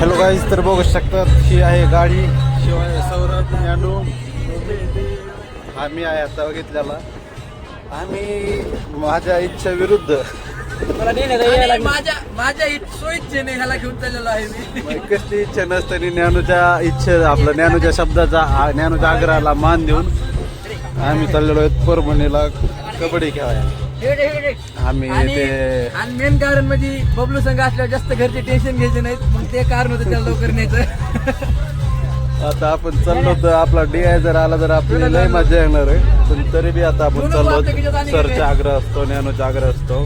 Hello guys, तर बघू शकतात ही आहे गाडी. शिवाय सौरभ ज्ञानू आम्ही आहे आता बघितल्याला. आम्ही माझ्या इच्छा विरुद्ध माझ्या इच्छेने ह्याला घेऊन चाललेलो आहे मी. कसली इच्छा नसताना ज्ञानूच्या आपल्या ज्ञानूच्या शब्दाचा ज्ञानूच्या आग्रहाला मान देऊन आम्ही चाललेलो आहेत परभणीला कबड्डी खेळायला. आम्ही ते आणि मेन कारण म्हणजे बबलू संघ असल्यावर जास्त घरचे टेन्शन घ्यायचे नाहीत, मग ते कारण होतं त्याला लवकर न्यायचं. आता आपण चाललो तर आपला DI जर आला तर आपली लय मजा येणार आहे. पण तरी बी आता आपण चाललो, सरचा आग्रह असतो, ज्ञानूचा आग्रह असतो.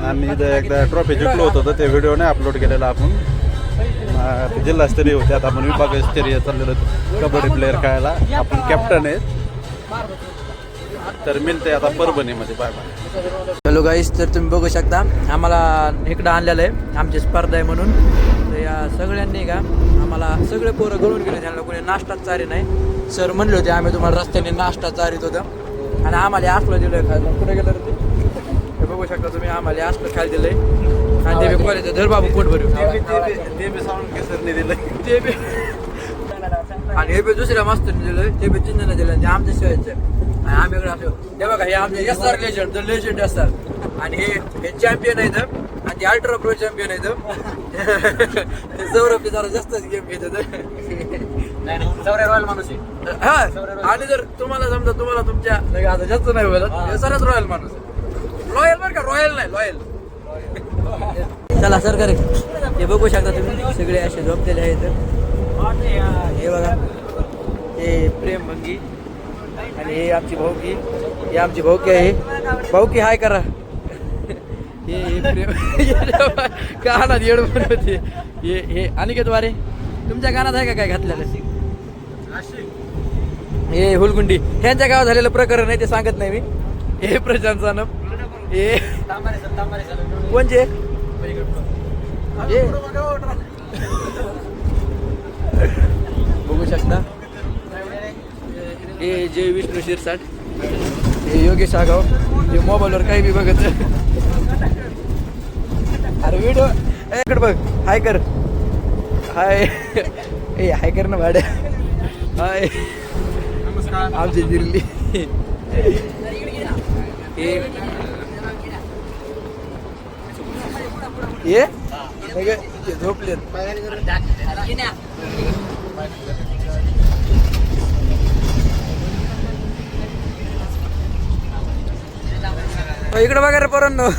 आणि इथं एकदा ट्रॉफी जिंकलो होतो तर ते व्हिडिओ नाही अपलोड केलेला आपण. जिल्हास्तरीय होते, आता आपण विभागस्तरीय चाललेलो कबड्डी प्लेअर खेळायला. आपण कॅप्टन आहेत. तर मिळते आता परभणीमध्ये. Bye bye. हॅलो गाईस, तर तुम्ही बघू शकता आम्हाला इकडं आणलेलं आहे, आमची स्पर्धा आहे म्हणून. तर या सगळ्यांनी का आम्हाला सगळे पोरं गळून गेले, त्यांना कोणी नाश्ताच चारी नाही. सर म्हणले होते आम्ही तुम्हाला रस्त्याने नाश्ता चारित होतं आणि आम्हाला असलं दिलं खायला. कुठे गेलं रे ते बघू शकता तुम्ही, आम्हाला असलं खायला दिलंय. आणि ते बी कॉलेज धरबाबू पोट भरून ते बी साऊंड केसरने दिलं ते बी. आणि हे बी दुसऱ्या मास्तरने दिलं, ते बी चिन्हने दिलं. ते आमच्या शिवायचं आणि आम्ही इकडे असो. हे बघा, हे आमचे SR legend, the legend SR. आणि हे चॅम्पियन आहेत आणि ते अल्ट्रा प्रो चॅम्पियन आहेत. सौरभ जरा जास्तच गेम घेतात. रॉयल माणूस आहे. हा, आणि जर तुम्हाला समजा तुम्हाला तुमच्या आता जास्त नाही बोलत, सरच रॉयल माणूस आहे. रॉयल बरं का, रॉयल नाही लॉयल. चला सर करे, हे बघू शकता तुम्ही सगळे असे झोपलेले आहेत. हे बघा, हे प्रेम भंगी आणि हे आमची भाऊकी. हे आमची भाऊकी आहे. भाऊकी हाय करा. हे प्रेम कानात येड बनवते. हे अनिकेत वारे, तुमच्या कानात आहे का काय घातलेलं? हे हुलगुंडी, ह्यांच्या गावात झालेलं प्रकरण आहे ते सांगत नाही मी. हे प्रशांत सानप, हे कोणचे बघू शकता. हे जय विष्णू शिरसाट, हे योगेश आगाव, हे मोबाईलवर काही बी बघत. अरे व्हिडिओ इकडे बघ, हाय कर, हाय. ए हाय कर ना भाड्या. हाय, नमस्कार. आमची दिल्ली हे झोपलेत. इकडे बघा रे पोरांनो,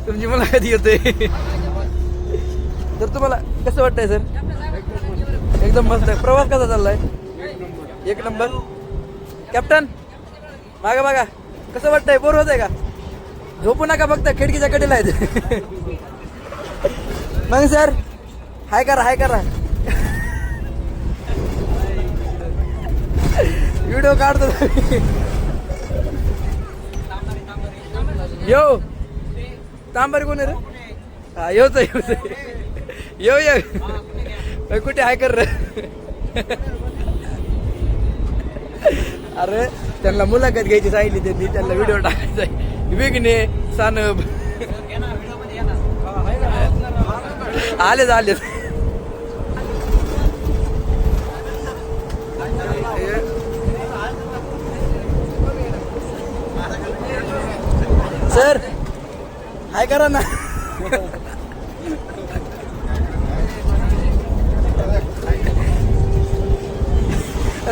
तुमची मुलाखत येते. तर तुम्हाला कसं वाटतंय सर? एकदम मस्त आहे. प्रवास कसा चाललाय? एक नंबर. कॅप्टन मागा बघा, कसं वाटतंय? बोर होत आहे का? झोपू नका, फक्त खिडकीच्या कडेला आहेत. मग सर हाय करा, हाय करा. व्हिडिओ काढतो. यो तांबारी कोण आहे रे? हा येऊच येऊ कुठे हाय कर रे. अरे त्यांना मुलाखत घ्यायची सांगितली त्यांनी, त्यांना व्हिडिओ टाकायचा आहे. विघ्ने सानब आलेच आलेच. सर हाय करा ना.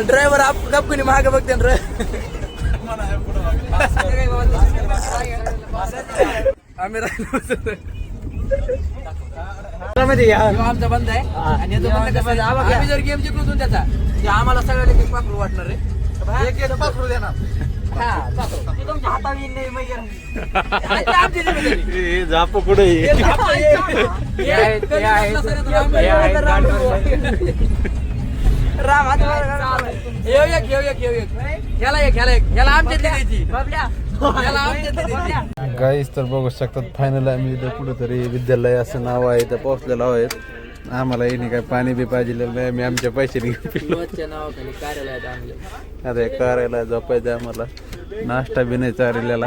ड्रायव्हर आप गपकुनी महाग बघते रे. आम्ही राहिलो आमचा बंद आहे. आणि आम्ही जर गेम जिंकलो त्याचा आम्हाला सगळ्याला पाखरू वाटणार रे. एक पाखरू देणार. झाप कुठे गाईस, तर बघू शकतात फायनल आम्ही इथं कुठेतरी विद्यालय असं नाव आहे इथं पोहोचलेलो आहेत. आम्हाला येणे काय पाणी बी पाहिजे नाही, मी आमच्या पैसे आता कार्यालय झोपायचं. आम्हाला नाश्ता बी नाही चाललेला.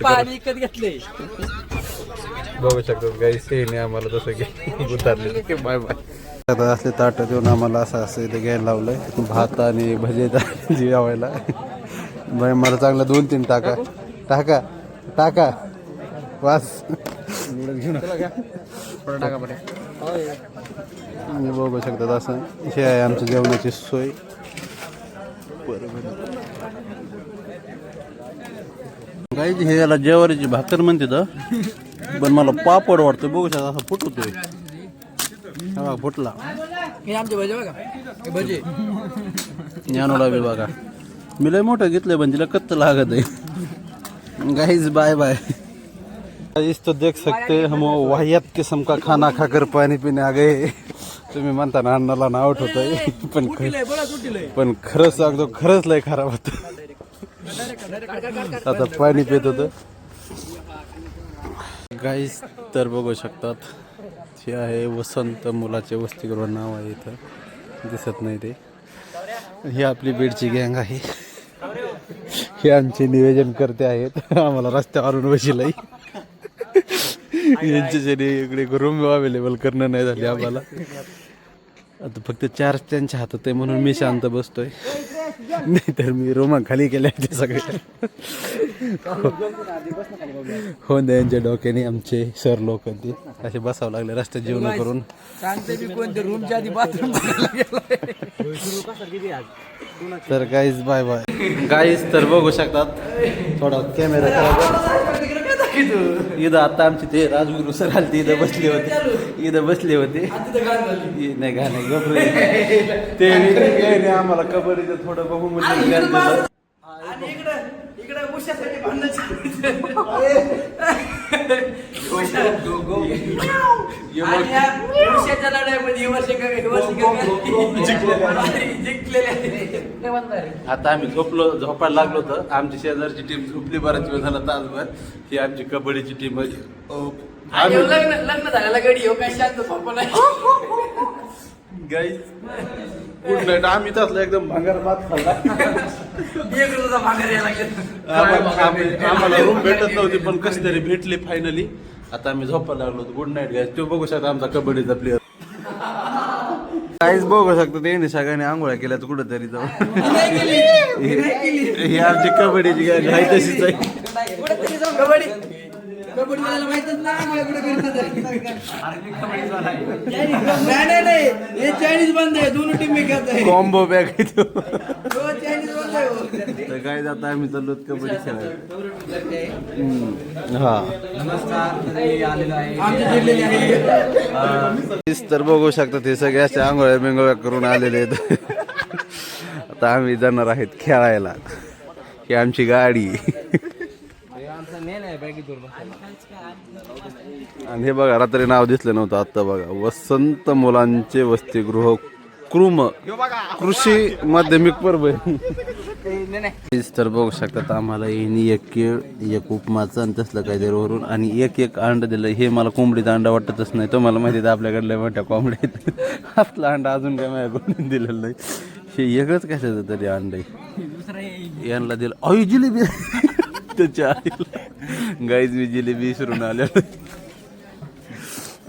पाणी विकत घेतले. बघू शकतो काही सेने आम्हाला तसं की उतारले की बाय बाय. आता असले ताटं देऊन आम्हाला असं इथे घ्यायला लावलंय भात आणि भजे जेवायला. बाय मला चांगलं 2-3 टाका टाका टाका वास. बघू शकतात असं हे आहे आमच्या जेवणाची सोय. काही हे याला जेवारीची भाकर म्हणते तर पण मला पापड वाटतं. बघू शकता असं फुटतोय हा फुटला. हे आमचे भजे बघा हे भजे ज्ञानोला बी बघा मी लय मोठं घेतलंय पण तिला कत्त लागत आहे. Guys bye bye. इस तो देख सकते हम वाहियात किस्म का खाना खाकर पाणी पिणे आ गए. तुम्ही म्हणता ना अन्नाला नाव ठेवतोय पण खरंच सांगतो खरंच लय खराब होत. आता पाणी पित होत गाईस. तर बघू शकतात हे आहे वसंत मुलाचे वसतिगृह नाव आहे. इथं दिसत नाही ते. ही आपली बीडची गँग आहे. हे आमचे नियोजन करते आहेत. आम्हाला रस्त्यावरून बशीलाही यांच्यासाठी इकडे रूम अवेलेबल करणं नाही झाले आम्हाला. आता फक्त 4 त्यांच्या हातात आहे म्हणून मी शांत बसतोय. नाही तर मी रूमा खाली केल्या ते सगळे. हो ना यांच्या डोक्याने आमचे सर लोक ते असे बसावं लागले रस्त्यात जेवण करून. तर गाईज बाय बाय. गाईज तर बघू शकतात थोडा कॅमेरा खराब. इथं आता आमचे ते राजगुरू सर आले इथं बसले होते. नाही गाणे ते आम्हाला कबड्डीचं थोडं बघू म्हणजे आता आम्ही झोपायला लागलो तर आमची शेजारची टीम झोपली. बराच वेळ झाला तासभर. ही आमची कबड्डीची टीम आहे. लग्न झालेला गडी हो काय शांत झोपा नाही. Guys good night. आम्ही तसला एकदम भांगार भात खाल्ला. आम्हाला रूम भेटत नव्हती पण कशी तरी भेटली फायनली. आता आम्ही झोपायला लागलो. Good night guys. तो बघू शकता आमचा कबड्डीचा प्लेअर. काहीच बघू शकतो ते सगळ्यांनी आंघोळ्या केल्यात कुठं तरी जाऊन. ही आमची कबड्डीची गॅंग आहे तशीच आहे. कॉम्बो बॅग काय जात आम्ही चाललो कबड्डी खेळायला. हा तर बघू शकता ते सगळे असे आंघोळ्या बिंगोळ्या करून आलेले आहेत. आता आम्ही जाणार आहेत खेळायला. ही आमची गाडी. आणि हे बघा रात्री नाव दिसलं नव्हतं आता बघा वसंत मुलांचे वसतिगृह कृषी माध्यमिक परभणी. तर बघू शकतात आम्हाला एक केळ एक उपमाचं आणि तसलं काहीतरी वरून आणि एक अंड दिलं. हे मला कोंबडीचा अंडा वाटतच नाही. तो मला माहिती आहे आपल्याकडल्या मोठ्या कोंबड्या आपला अंडा अजून काय माझ्याकडून दिलेलं नाही. हे एकच कशाचं तरी अंड आहे यांना दिलं. अय जिलेबी त्याच्या आईला. गाईज मी जिलेबी विसरून आलेलो.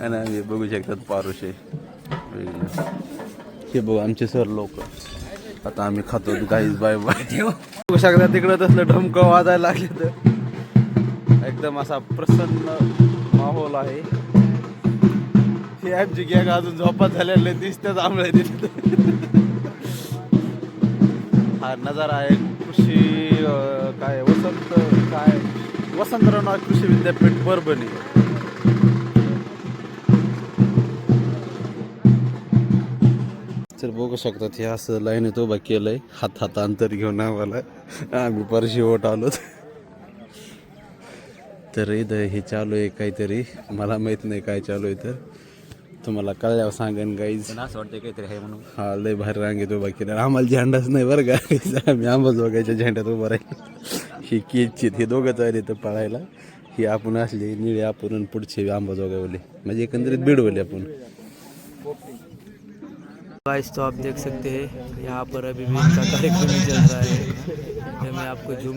आणि आम्ही बघू शकतात पारुशे हे बघू आमचे सर लोक. आता आम्ही खातो गाईज बाय बाय. बघू शकता तिकडं तसलं ढमकं वाजायला लागले तर एकदम असा प्रसन्न माहोल आहे. हे आमची गॅग अजून झोपात झालेले दिसतात आम्हाला तिथे. हा नजारा आहे कृषी काय वसंतराव कृषी विद्यापीठ परभणी. तर बघू शकतात हे असं लाईनीत उभा केलंय हात अंतर घेऊन आम्हाला. आम्ही परशी ओट आलो. तर इथं हे चालू आहे काहीतरी मला माहित नाही काय चालू आहे. तर तुम्हाला कळल्यावर सांगेन गाईज. असं वाटतं काहीतरी आहे म्हणून. हा लय भारी रांगेत उभा केला. आम्हाला झेंडाच नाही बरं का. आम्ही आंबाजोगाईच्या झेंड्यात उभा राहील. ही केचित हे दोघंच आले तर पळायला. ही आपण असली निळे आपण पुढचे आंबाजोगाईवले म्हणजे एकंदरीत बीडवले आपण. गाइस तो आप देख सकते हैं यहाँ पर अभी भी इनका कार्यक्रम चल रहा है. मैं आपको जूम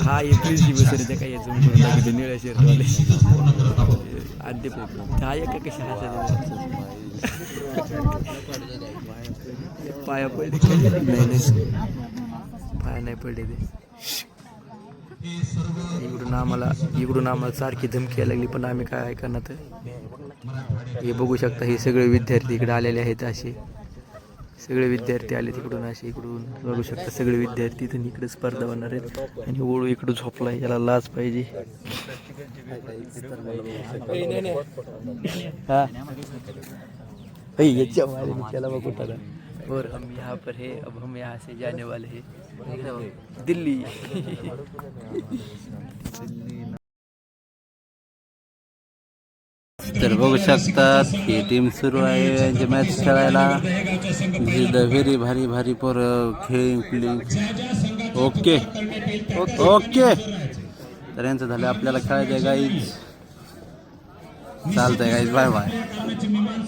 हा एक क्रिस्टी बसर त्या काही झूम करून दाखवते निळ्या शर्टवाले आणि ते हा एक कशा हसायचे पाया पडले नाही पाया नाही पडले ते इकडून आम्हाला सारखी धमकी यायला लागली पण आम्ही काय ऐकणार तर हे बघू शकता हे सगळे विद्यार्थी इकडे आलेले आहेत असे सगळे विद्यार्थी आले तिकडून असे इकडून बघू शकता सगळे विद्यार्थी तर इकडे स्पर्धा होणार आहेत आणि ओळू इकडं झोपलाय याला लाज पाहिजे हा याच्या मारे त्याला बघू और हम यहाँ पर है अब हम यहाँ से जाने वाले हैं दिल्ली तर बघू शकतात ही टीम सुरू आहे यांची मॅच खेळायला व्हेरी भारी पोर खेळली ओके ओके तर यांचं झालं आपल्याला खेळायचं गाईज चालतंय गाईज बाय बाय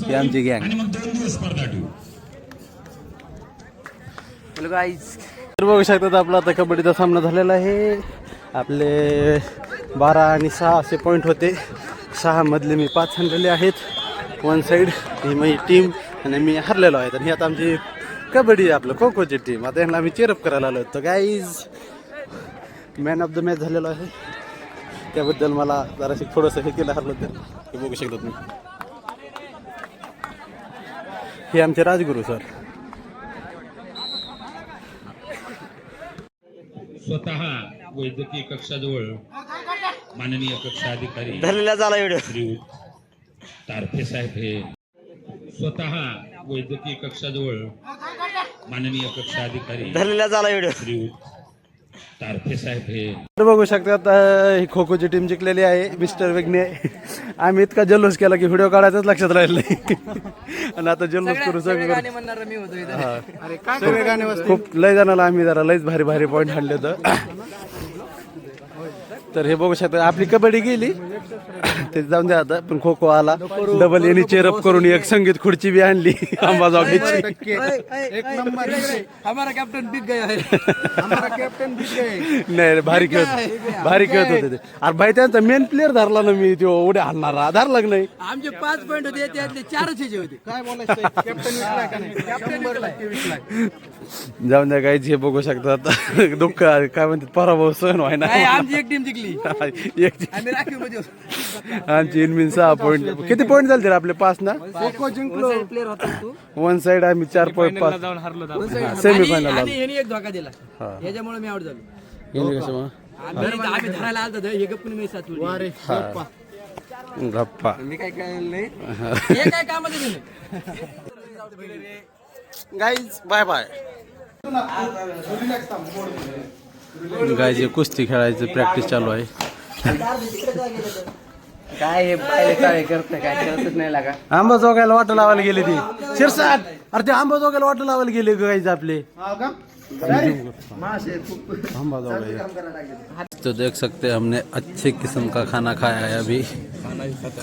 ही आमची गँग हॅलो गाईज तर बघू शकतात आपला आता कबड्डीचा सामना झालेला आहे आपले 12 आणि 6 असे पॉईंट होते 6 मधले मी 5 आणलेले आहेत वन साईड ही माझी टीम आणि मी हरलेलो आहे तर ही आता आमची कबड्डी आहे आपलं खो खोची टीम आता यांना आम्ही चेअरअप करायला आलो तर guys man of the match झालेलो आहे त्याबद्दल मला जराशी थोडंसं हे केलं हरलं तर हे बघू शकता तुम्ही हे आमचे राजगुरू सर स्वतः वैद्यकीय कक्षाजवळ माननीय कक्षाधिकारी धरलेला झाला व्हिडिओ श्री तारफे साहेब हे स्वतः वैद्यकीय कक्षाजवळ माननीय कक्षाधिकारी धरलेला झाला व्हिडिओ श्री तारफे साहेब हे तर बघू शकतात ही खो खोची टीम जिंकलेली आहे मिस्टर वेगणे आम्ही इतका जल्लोष केला की व्हिडिओ काढायचंच लक्षात राहिलं नाही आणि आता जल्लोष करू सगळं म्हणणार मी होतो सगळे गाणे खूप लय जणाला आम्ही जरा लयच भारी पॉईंट आणले होतं तर हे बघू शकता आपली कबड्डी गेली ते जाऊन द्या आता पण खो खो आला डबल यांनी चेअरअप करून एक संगीत खुर्ची बी आणली अंबाजोगाईची हमारा कॅप्टन बिक गया है नाही भारी खेळत होते ते अरे भाई त्यांचा मेन प्लेअर धरला ना मी तो उड्या हाणणारा धरला नाही आमचे 5 पॉईंट होते त्यातले 4च ह्याचे होते काय बोलायचं जाऊन द्या काही हे बघू शकतात दुःख काय म्हणतात पराभव सहन व्हाय ना आमची एक टीम जिंकली आम्ही राखीव मध्ये आमची इनमिन 6 पॉईंट किती पॉईंट झाले आपले 5 ना जिंकलो प्लेअर होता तू वन साइड आम्ही 4 पॉईंट 5 सेमीफायनल आणि ह्याने एक धोका दिला याच्यामुळे मी आउट झालो आम्ही धरायला आलतो हे गप्पून मी साथ गप्पा मी काय कळलं नाही हे काय कामाचं नाही गाईज बाय बाय गाईज कुस्ती खेळायचं प्रॅक्टिस चालू आहे काय हे पाहिले काय करत काय करतच नाही लागा आंबाजोगायला वाटं लावायला गेली ती शिरसाट अरे ते आंबाजोगायला वाटं लावायला गेले गाईज आपले तो देख सकते हैं हमने अच्छे किस्म का खाना खाया है अभी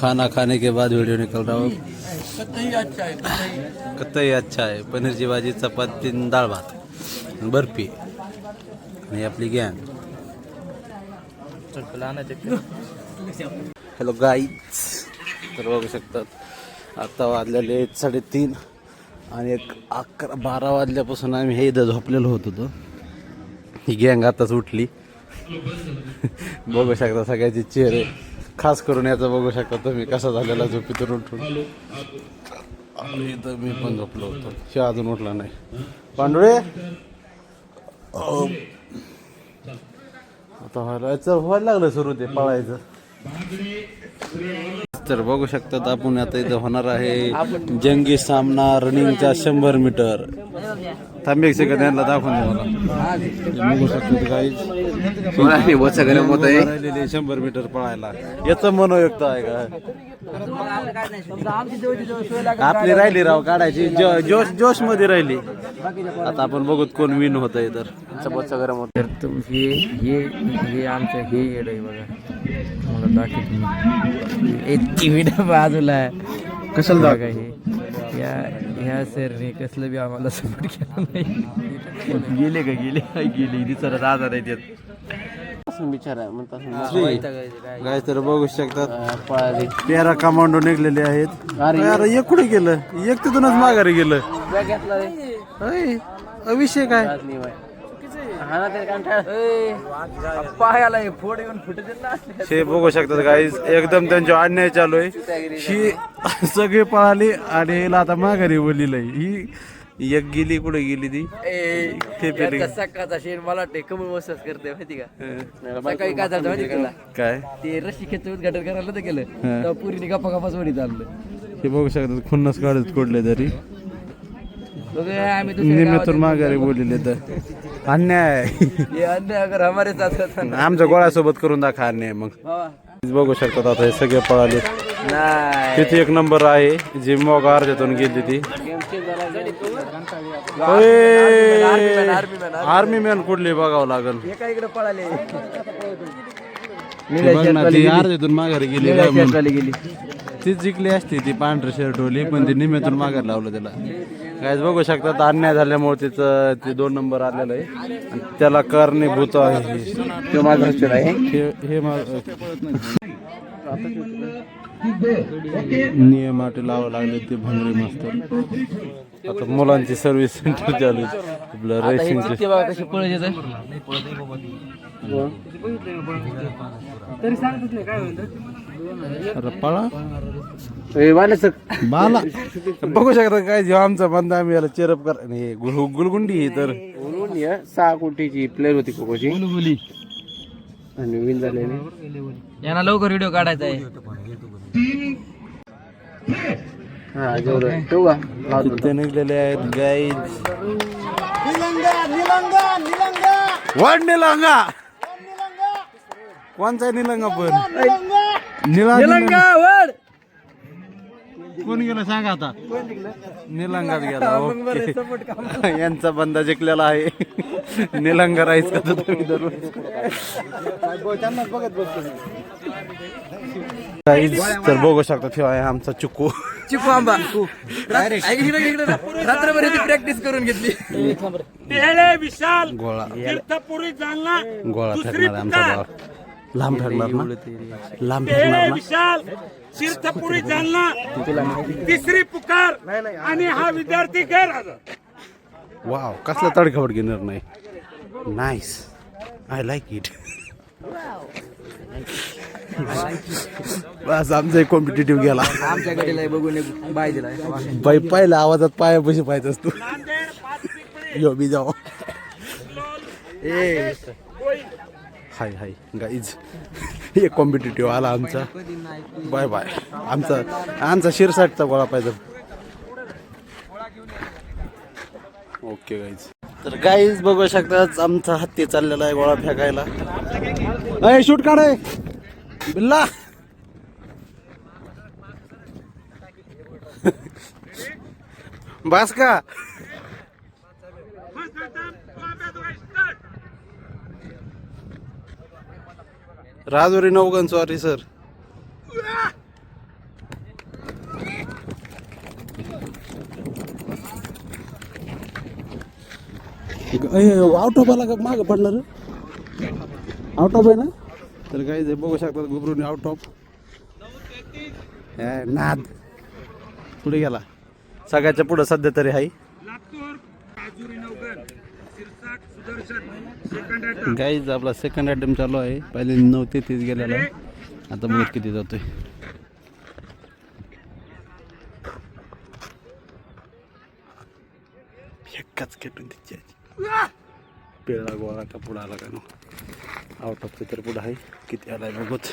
खाना खाने के बाद वीडियो निकल रहा हूँ कतई अच्छा है पनीरची भाजी चपाती डाळ भात बर्फी आणि आपली गँग हॅलो गाईज तर बघू शकतात आता वाजलेले 3:30 आणि 11-12 वाजल्यापासून आम्ही हे इथं झोपलेलो होतो ही गँग आताच उठली बघू शकता सगळ्याचे चेहरे खास करून याचा बघू शकता तुम्ही कसा झालेला झोपीतून उठून आणि इथं मी पण झोपलो होतो हे अजून उठला नाही पांडुळे आता व्हायला लागलं सुरू ते पळायचं तर बघू शकतात आपण आता इथं होणार आहे जंगी सामना रनिंगचा 100 मीटर थांब एक सेकंद यांना दाखवून मला बघू शकतात काही 100 मीटर पळायला याचं मनोयुक्त आहे का आपली राहिली राव काढायची जोश मध्ये राहिली आता आपण बघूत कोण विन होत आहे तर गरम होत तर हे आमचं हे येड आहे बघा मला दाखवतो इतकी विडा बाजूला कशाला बघा हे ह्या सरने कसलं बी आम्हाला सपोर्ट केला नाही गेले का गेले दिसत आजार आहेत असून बिचारा म्हणतात काय तर बघू शकतात पळाली 13 कमांडो निघलेले आहेत. अरे एक कुठे गेलं, एक तिथूनच माघारी गेलं. घेतला रे अय, विषय काय? हा ना पायाला फोड येऊन फुटत ना. हे बघू शकतात गाईज, एकदम त्यांच्या अन्याय चालू आहे. ही सगळी पळाली आणि हिला आता माघारी बोललेलं आहे. ही एक गेली, कुठे गेली ती सकाळचा शेण मला वाटते कमी मसाज करते माहिती का. सकाळी काय झालं माहिती तुला, काय ते रस्सी खेच उद्घाटन करायला तर केलं तेव्हा पुरीने गप्पा गप्पा सोडी चाललं. हे बघू शकतात खुन्नस काढत कोडले तरी आम्ही निम्यातून माघारी बोललेले तर अन्याय. अन्याय अगर हमारे साथ होता ना. आमच्या गोळ्यासोबत करून दाखवा अन्याय. मग बघू शकतात आता हे सगळे पळाले. नाही तिथे एक नंबर आहे जी मग अर्ध्यातून गेली ती. आर्मी मॅन कुठली बघावं लागल. एका इकडे पळाले ती अर्ध्यातून माघारी गेली. गेली ती जिंकली असती ती पांढरी शर्ट होली, पण ती निम्यातून माघारी लावलं त्याला. काय बघू शकतात अन्याय झाल्यामुळे तिचं ते 2 नंबर आलेलं आहे आणि त्याला कारणीभूत आहे तो माझा आहे. हे नियम अटी लावावं लागले ते भंगरी मास्तर. आता मुलांची सर्व्हिस सेंटर चालू आहे. आपलं रेसिंगची कशी पळत येत तरी सांगतच नाही काय म्हणतात. पळा बाला बघू शकता काय जेव्हा आमचा बंदा आम्ही याला चेरप कर गुलगुंडी आहे तर 6 कोटीची प्लेअर होती कोकोची आणि विन झालेली. यांना लवकर व्हिडिओ काढायचा आहे. हा जेवढं ठेवू का ते निघलेले आहेत गाईज. वाढ निलंगा कोणचा निलंगा पण निलंगा वड कोण गेलं सांगा आता. निलंगात गेला. ओके. यांचा बंदा जिंकलेला आहे. निलंगा राईस का तुम्ही दररोज तर बघू शकता. ठेवा आहे आमचा चिकू आंबा रात्रभर प्रॅक्टिस करून घेतली. गोळा गोळा फेकणार आहे आमचा गोळा. लांब फेकणार ना, लांब फेकणार ना. तीर्थपुरी जालना तिसरी पुकार आणि हा विद्यार्थी गैर वाव कसला तडकावट घेणार नाही. Nice, I like it. बस आमचा एक कॉम्पिटेटिव्ह गेला. आमच्या गाडीला बघून बाय दिला. बाई पहिल्या आवाजात पायापाशी पाहिजे असतो. यो बी जाओ. हाय हाय गाईज, एक कॉम्पिटेटिव्ह आला आमचा. Bye bye. आमचा शिरसाटचा गोळा पाहिजे. Okay guys. तर गाईज बघू शकतात आमचा हत्ती चाललेला आहे गोळा फेकायला. अय शूट काढाय बिल्ला. बस का Rajuri Navgan. Sorry sir. Out of आला का माग पडला रे. आउट ऑफ आहे ना. तर काही बघू शकतात घुबरून आउट ऑफ. नाद पुढे गेला. सगळ्याच्या पुढे सध्या तरी आहे. गाईज आपला सेकंड आयटम चालू आहे. पहिले 9:30 गेलेला आहे. आता बघत किती जातोय. एकाच खेटून तिची पिळा गोळा का पुढं आला का. आउट ऑफ तर पुढं आहे. किती आलाय बघत.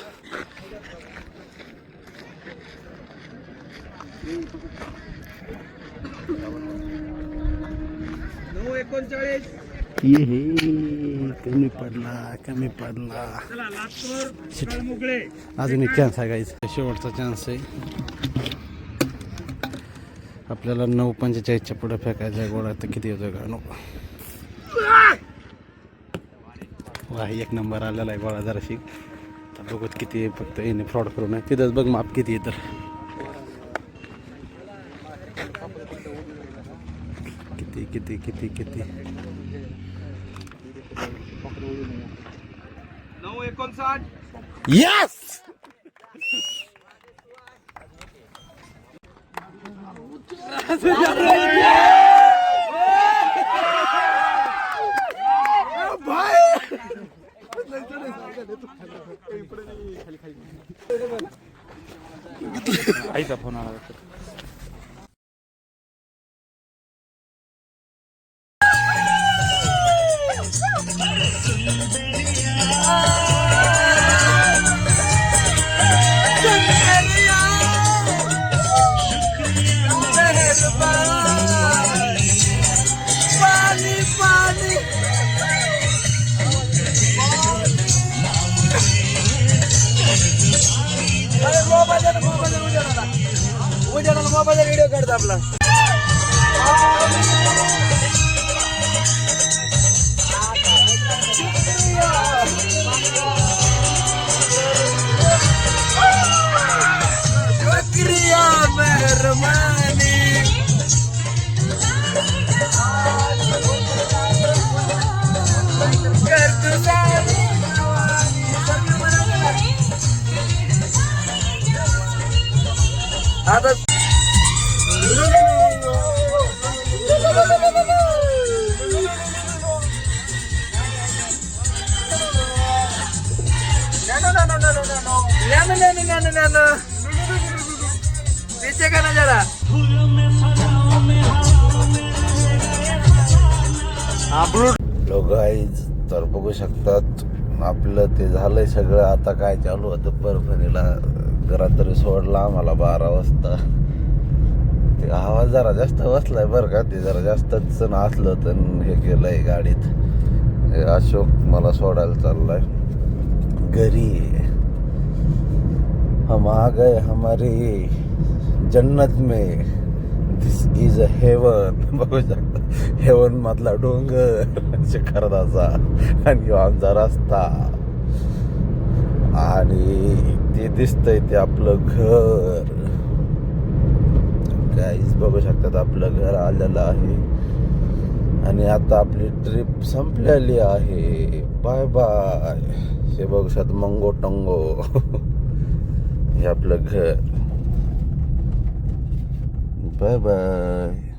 कमी पडला. अजून एक चान्स आहे गाईज. शेवटचा चान्स आहे. आपल्याला 9:45च्या पुढे फेकायचा आहे गोळा. तर किती येतोय का. वा एक नंबर आलेला आहे गोळा. जरा शिक बघत किती आहे. फक्त येणे फ्रॉड करू नये. तिथंच बघ माप किती आहे. तर किती किती किती किती यस आईचा फोन आला मोबाईल व्हिडिओ काढतो आपला शुक्रिया मेहरबानी आता पीछे का नजारा गाईज तर बघू शकतात आपलं ते झालंय सगळं. आता काय चालू होतं परभणीला घरात तरी सोडला आम्हाला 12 वाजता. ते आवाज जरा जास्त बसलाय बरं का, ते जरा जास्तच नाचलं तर हे केलंय गाडीत. अशोक मला सोडायला चाललाय घरी. हम आ गए हमारी जन्नत में, दिस इज अ हेवन. बघू शकता हेवन मधला डोंगर शिखरदाचा आणि आमचा रस्ता आणि ते दिसतंय ते आपलं घर. काहीच बघू शकतात आपलं घर आलेलं आहे आणि आता आपली ट्रिप संपलेली आहे. Bye bye. हे बघू शकतात मंगो टंगो हे आपलं घर. Bye bye.